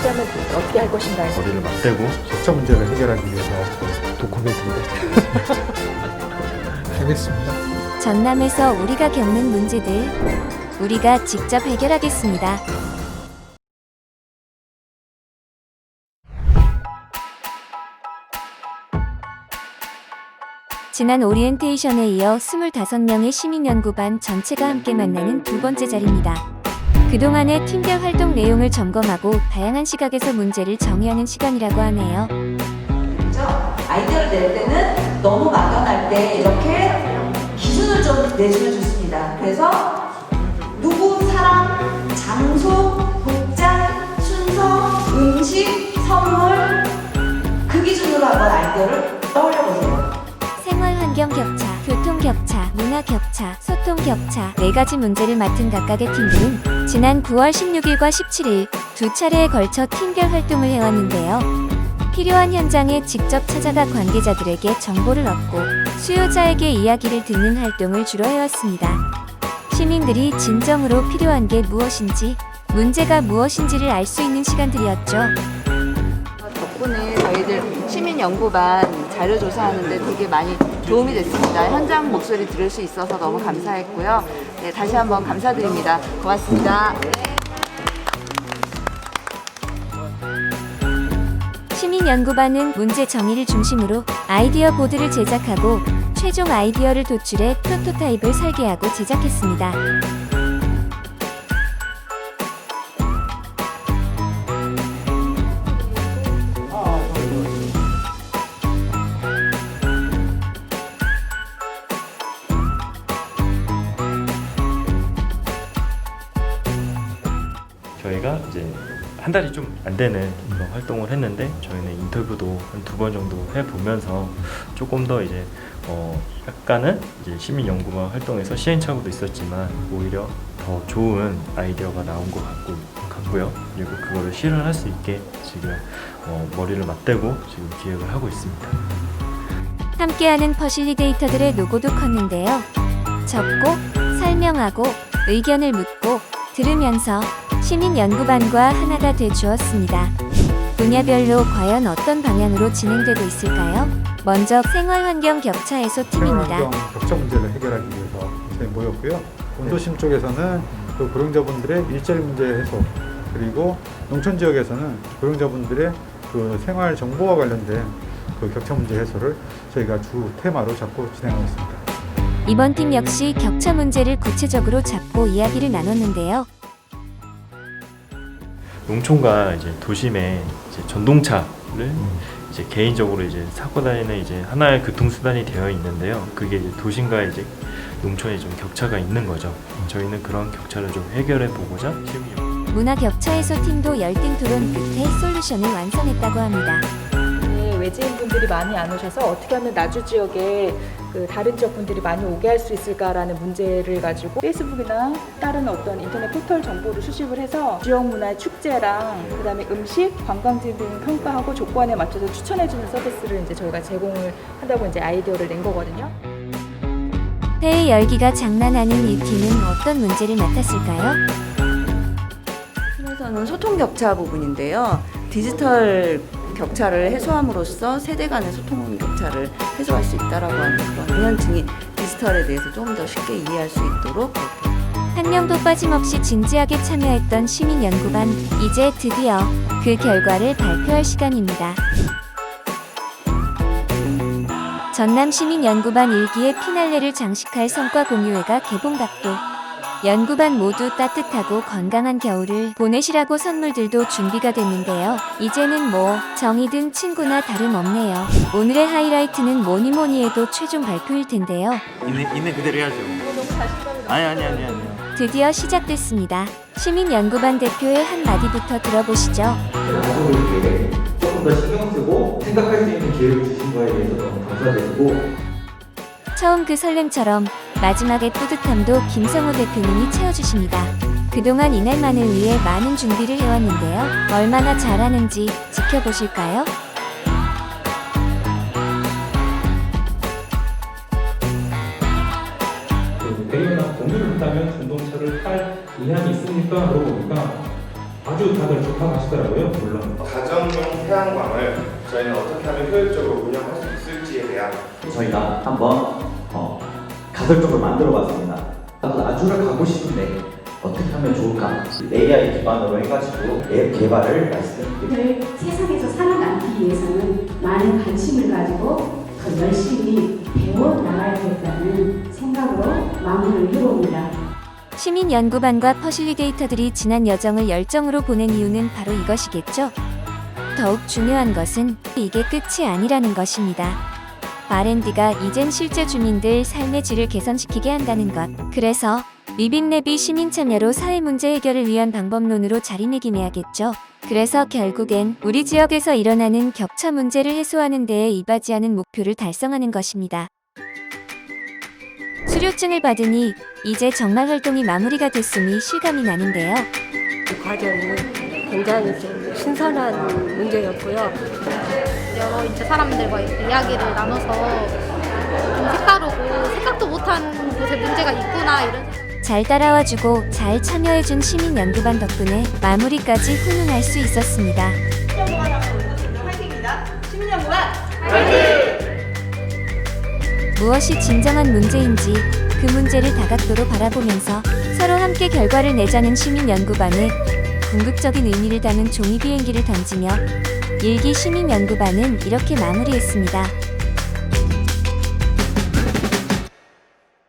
숙제하면 어떻게 할 것인가요? 머리를 맞대고 격차 문제를 해결하기 위해서 도커멘트인데 해냈습니다. 전남에서 우리가 겪는 문제들, 우리가 직접 해결하겠습니다. 지난 오리엔테이션에 이어 25명의 시민연구반 전체가 함께 만나는 두 번째 자리입니다. 그동안의 팀별 활동 내용을 점검하고 다양한 시각에서 문제를 정의하는 시간이라고 하네요. 아이디어를 낼 때는 너무 막연할 때 이렇게 기준을 좀 내주면 좋습니다. 그래서 누구, 사람, 장소, 복장, 순서, 음식, 선물 그 기준으로 한번 아이디어를 떠올려 보세요. 생활 환경 격차, 교통 격차, 문화 격차, 소통 격차 4가지 문제를 맡은 각각의 팀들은 지난 9월 16일과 17일 두 차례에 걸쳐 팀별 활동을 해왔는데요. 필요한 현장에 직접 찾아가 관계자들에게 정보를 얻고 수요자에게 이야기를 듣는 활동을 주로 해왔습니다. 시민들이 진정으로 필요한 게 무엇인지, 문제가 무엇인지를 알 수 있는 시간들이었죠. 덕분에 저희들 시민연구반 자료조사하는데 되게 많이 도움이 됐습니다. 현장 목소리 들을 수 있어서 너무 감사했고요. 네, 다시 한번 감사드립니다. 고맙습니다. 시민연구반은 문제 정의를 중심으로 아이디어 보드를 제작하고 최종 아이디어를 도출해 프로토타입을 설계하고 제작했습니다. 저희가 이제 한 달이 좀 안 되는 그런 활동을 했는데 저희는 인터뷰도 한 2번 정도 해보면서 조금 더 이제 약간은 이제 시민연구반 활동에서 시행착오도 있었지만 오히려 더 좋은 아이디어가 나온 것 같고요. 그리고 그거를 실현할 수 있게 지금 머리를 맞대고 지금 기획을 하고 있습니다. 함께하는 퍼실리데이터들의 노고도 컸는데요. 적고, 설명하고, 의견을 묻고, 들으면서 시민연구반과 하나가 돼 주었습니다. 분야별로 과연 어떤 방향으로 진행되고 있을까요? 먼저 생활환경 격차 해소 팀입니다. 생활환경 격차 문제를 해결하기 위해서 저희 모였고요. 온도심 쪽에서는 그 고령자분들의 일자리 문제 해소, 그리고 농촌 지역에서는 고령자분들의 그 생활 정보와 관련된 그 격차 문제 해소를 저희가 주 테마로 잡고 진행하고 있습니다. 이번 팀 역시 격차 문제를 구체적으로 잡고 이야기를 나눴는데요. 농촌과 이제 도심에 이제 전동차를 이제 개인적으로 이제 타고 다니는 이제 하나의 교통수단이 되어 있는데요. 그게 이제 도심과 이제 농촌에 좀 격차가 있는 거죠. 저희는 그런 격차를 좀 해결해 보고자 문화 격차 해소 팀도 열띤 토론 끝에 솔루션을 완성했다고 합니다. 외지인 분들이 많이 안 오셔서 어떻게 하면 나주 지역에 그 다른 지역 분들이 많이 오게 할 수 있을까라는 문제를 가지고 페이스북이나 다른 어떤 인터넷 포털 정보를 수집을 해서 지역 문화 축제랑 그다음에 음식, 관광지 등 평가하고 조건에 맞춰서 추천해주는 서비스를 이제 저희가 제공을 한다고 이제 아이디어를 낸 거거든요. 폐의 열기가 장난 아닌 이 팀은 어떤 문제를 맡았을까요? 팀에서는 소통 격차 부분인데요. 디지털 격차를 해소함으로써 세대 간의 소통 격차를 해소할 수 있다라고 하는 그런 은연중에 디지털에 대해서 조금 더 쉽게 이해할 수 있도록 그렇게. 한 명도 빠짐없이 진지하게 참여했던 시민연구반, 이제 드디어 그 결과를 발표할 시간입니다. 전남 시민연구반 1기의 피날레를 장식할 성과 공유회가 개봉각도. 연구반 모두 따뜻하고 건강한 겨울을 보내시라고 선물들도 준비가 됐는데요. 이제는 뭐 정이든 친구나 다름없네요. 오늘의 하이라이트는 뭐니 해도 최종 발표일 텐데요. 있는 그대로 해야죠. 아니. 드디어 시작됐습니다. 시민연구반 대표의 한마디부터 들어보시죠. 조금 더 신경 쓰고 생각할 수 있는 기회를 주신 거에 대해서 너무 감사드리고, 처음 그 설렘처럼 마지막의 뿌듯함도 김성호 대표님이 채워주십니다. 그동안 이날만을 위해 많은 준비를 해왔는데요. 얼마나 잘하는지 지켜보실까요? 대리나 공유를 한다면 전동차를 탈 의향이 있습니까? 물어보니까 아주 다들 좋다고 하시더라고요. 물론 가정용 태양광을 저희는 어떻게 하면 효율적으로 운영할 수 있을지에 대한 저희가 한번 가설적으로 만들어봤습니다. 나도 나주를 가고 싶은데 어떻게 하면 좋을까? AI 기반으로 해가지고 앱 개발을 말씀드립니다. 세상에서 살아남기 위해서는 많은 관심을 가지고 더 열심히 배워나가야겠다는 생각으로 마무리를 해봅니다. 시민연구반과 퍼실리게이터들이 지난 여정을 열정으로 보낸 이유는 바로 이것이겠죠. 더욱 중요한 것은 이게 끝이 아니라는 것입니다. R&D가 이젠 실제 주민들 삶의 질을 개선시키게 한다는 것. 그래서 리빙랩이 시민 참여로 사회 문제 해결을 위한 방법론으로 자리매김해야겠죠. 그래서 결국엔 우리 지역에서 일어나는 격차 문제를 해소하는 데에 이바지하는 목표를 달성하는 것입니다. 수료증을 받으니 이제 정말 활동이 마무리가 됐음이 실감이 나는데요. 이 과정이 굉장히 좀 신선한 문제였고요. 여러 이제 사람들과 이야기를 나눠서 좀 색다르고 생각도 못한 곳에 문제가 있구나 이런. 잘 따라와주고 잘 참여해준 시민연구반 덕분에 마무리까지 훈훈할 수 있었습니다. 화이팅입니다. 시민연구반 무엇이 진정한 문제인지 그 문제를 다각도로 바라보면서 서로 함께 결과를 내자는 시민연구반에 궁극적인 의미를 담은 종이 비행기를 던지며 일기 시민연구반은 이렇게 마무리했습니다.